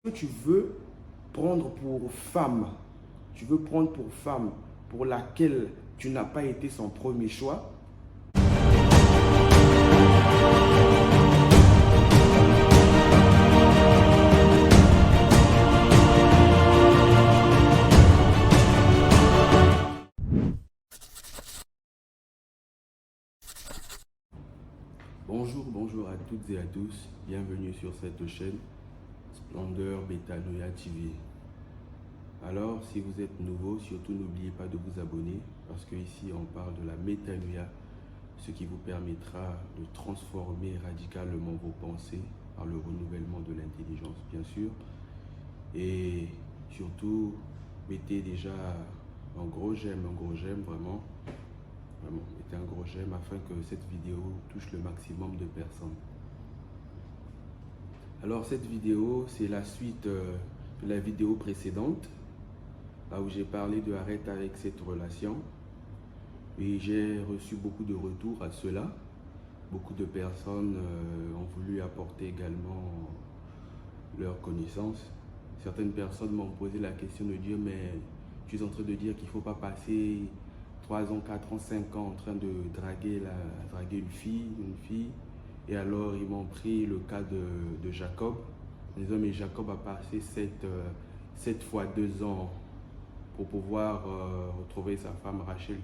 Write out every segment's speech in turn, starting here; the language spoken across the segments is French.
Que tu veux prendre pour femme, tu veux prendre pour femme pour laquelle tu n'as pas été son premier choix. Bonjour à toutes et à tous, bienvenue sur cette chaîne Splendeur Betanoia TV. Alors, si vous êtes nouveau, surtout n'oubliez pas de vous abonner parce que ici on parle de la métanoïa, ce qui vous permettra de transformer radicalement vos pensées par le renouvellement de l'intelligence, bien sûr. Et surtout, mettez déjà un gros j'aime, vraiment, mettez un gros j'aime afin que cette vidéo touche le maximum de personnes. Alors cette vidéo, c'est la suite de la vidéo précédente, là où j'ai parlé de arrête avec cette relation. Et j'ai reçu beaucoup de retours à cela. Beaucoup de personnes ont voulu apporter également leurs connaissances. Certaines personnes m'ont posé la question de dire, mais tu es en train de dire qu'il ne faut pas passer 3 ans, 4 ans, 5 ans en train de draguer une fille. Et alors ils m'ont pris le cas de Jacob. En disant, mais Jacob a passé 7 fois 2 ans pour pouvoir retrouver sa femme Rachel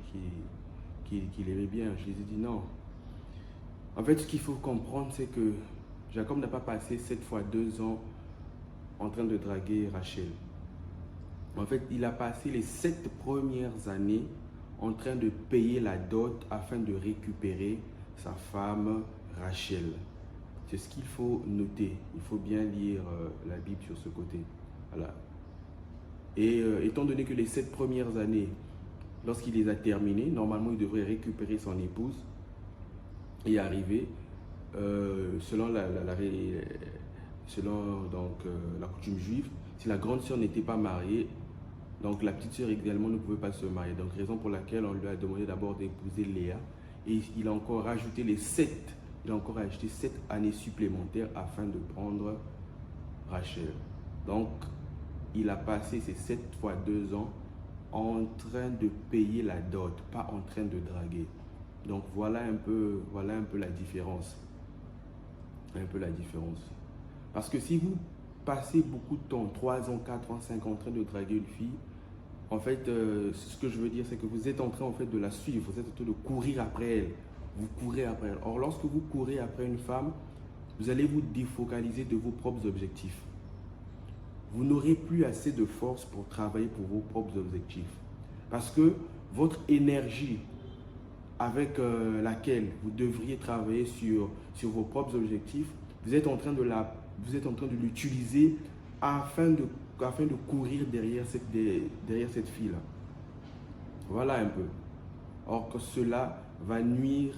qu'il aimait bien. Je les ai dit non. En fait, ce qu'il faut comprendre, c'est que Jacob n'a pas passé 7 fois 2 ans en train de draguer Rachel. En fait, il a passé les 7 premières années en train de payer la dot afin de récupérer sa femme Rachel. C'est ce qu'il faut noter. Il faut bien lire la Bible sur ce côté. Voilà. Et étant donné que les 7 premières années, lorsqu'il les a terminées, normalement il devrait récupérer son épouse et arriver selon la coutume juive. Si la grande sœur n'était pas mariée, donc la petite sœur également ne pouvait pas se marier. Donc raison pour laquelle on lui a demandé d'abord d'épouser Léa. Et il a encore rajouté il a encore ajouté 7 années supplémentaires afin de prendre Rachel. Donc il a passé ces 7 fois 2 ans en train de payer la dot, pas en train de draguer. Donc voilà un peu la différence. Parce que si vous passez beaucoup de temps, 3 ans, 4 ans, 5 ans, en train de draguer une fille, en fait, ce que je veux dire, c'est que vous êtes en train en fait de la suivre, vous êtes en train de courir après elle. Vous courez après elle. Or, lorsque vous courez après une femme, vous allez vous défocaliser de vos propres objectifs. Vous n'aurez plus assez de force pour travailler pour vos propres objectifs. Parce que votre énergie avec laquelle vous devriez travailler sur vos propres objectifs, vous êtes en train de l'utiliser afin de courir derrière cette fille-là. Voilà un peu. Or que cela va nuire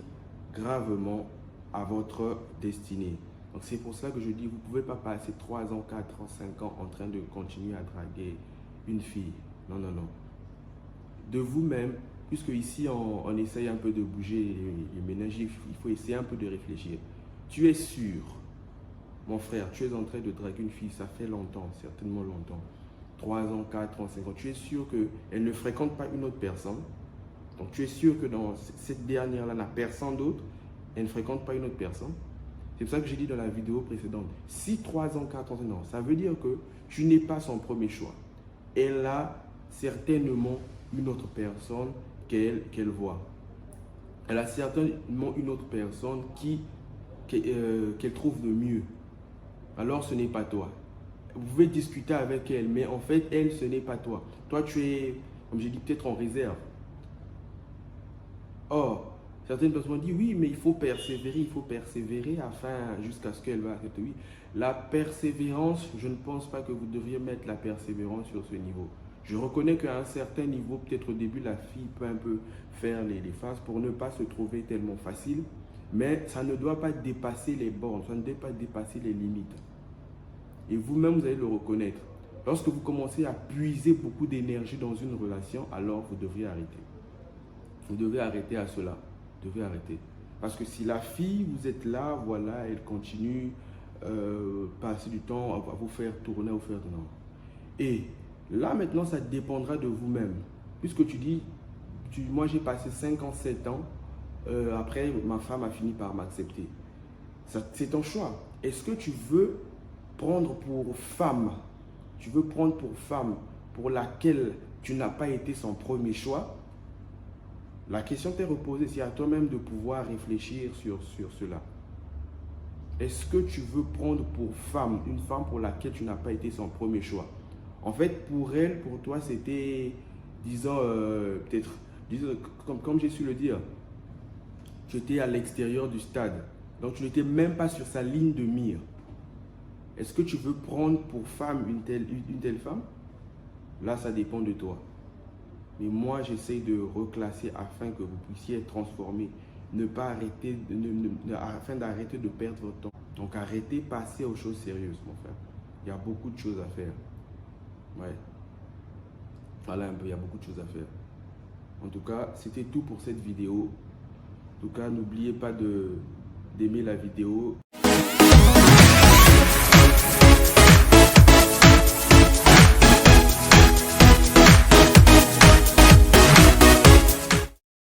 gravement à votre destinée. Donc c'est pour cela que je dis, vous ne pouvez pas passer 3 ans, 4 ans, 5 ans en train de continuer à draguer une fille. Non. De vous-même, puisque ici on essaye un peu de bouger les ménages, il faut essayer un peu de réfléchir. Tu es sûr, mon frère, tu es en train de draguer une fille, ça fait longtemps, certainement longtemps. 3 ans, 4 ans, 5 ans. Tu es sûr qu'elle ne fréquente pas une autre personne. Donc tu es sûr que dans cette dernière-là n'a personne d'autre, elle ne fréquente pas une autre personne. C'est pour ça que j'ai dit dans la vidéo précédente, si 3 ans, 4 ans, non, ça veut dire que tu n'es pas son premier choix. Elle a certainement une autre personne qu'elle voit. Elle a certainement une autre personne qu'elle trouve de mieux. Alors ce n'est pas toi. Vous pouvez discuter avec elle, mais en fait, elle, ce n'est pas toi. Toi, tu es, comme j'ai dit, peut-être en réserve. Or, certaines personnes m'ont dit, oui, mais il faut persévérer jusqu'à ce qu'elle va accepter. Oui, la persévérance, je ne pense pas que vous devriez mettre la persévérance sur ce niveau. Je reconnais qu'à un certain niveau, peut-être au début, la fille peut un peu faire les phases pour ne pas se trouver tellement facile, mais ça ne doit pas dépasser les bornes, ça ne doit pas dépasser les limites. Et vous-même, vous allez le reconnaître. Lorsque vous commencez à puiser beaucoup d'énergie dans une relation, alors vous devriez arrêter. Vous devez arrêter à cela. Vous devez arrêter. Parce que si la fille, vous êtes là, voilà, elle continue passer du temps à vous faire tourner, à vous faire non. Et là maintenant, ça dépendra de vous-même. Puisque tu dis, moi j'ai passé 5 ans, 7 ans, après ma femme a fini par m'accepter. C'est ton choix. Est-ce que tu veux prendre pour femme, pour laquelle tu n'as pas été son premier choix? La question t'est reposée, c'est à toi-même de pouvoir réfléchir sur cela. Est-ce que tu veux prendre pour femme une femme pour laquelle tu n'as pas été son premier choix? En fait, pour elle, pour toi, c'était, disons, peut-être, comme j'ai su le dire, tu étais à l'extérieur du stade. Donc, tu n'étais même pas sur sa ligne de mire. Est-ce que tu veux prendre pour femme une telle femme? Là, ça dépend de toi. Mais moi, j'essaie de reclasser afin que vous puissiez être transformé. Ne pas arrêter, afin d'arrêter de perdre votre temps. Donc, arrêtez, passez aux choses sérieuses, mon frère. Il y a beaucoup de choses à faire. Ouais. Voilà un peu, il y a beaucoup de choses à faire. En tout cas, c'était tout pour cette vidéo. En tout cas, n'oubliez pas d'aimer la vidéo.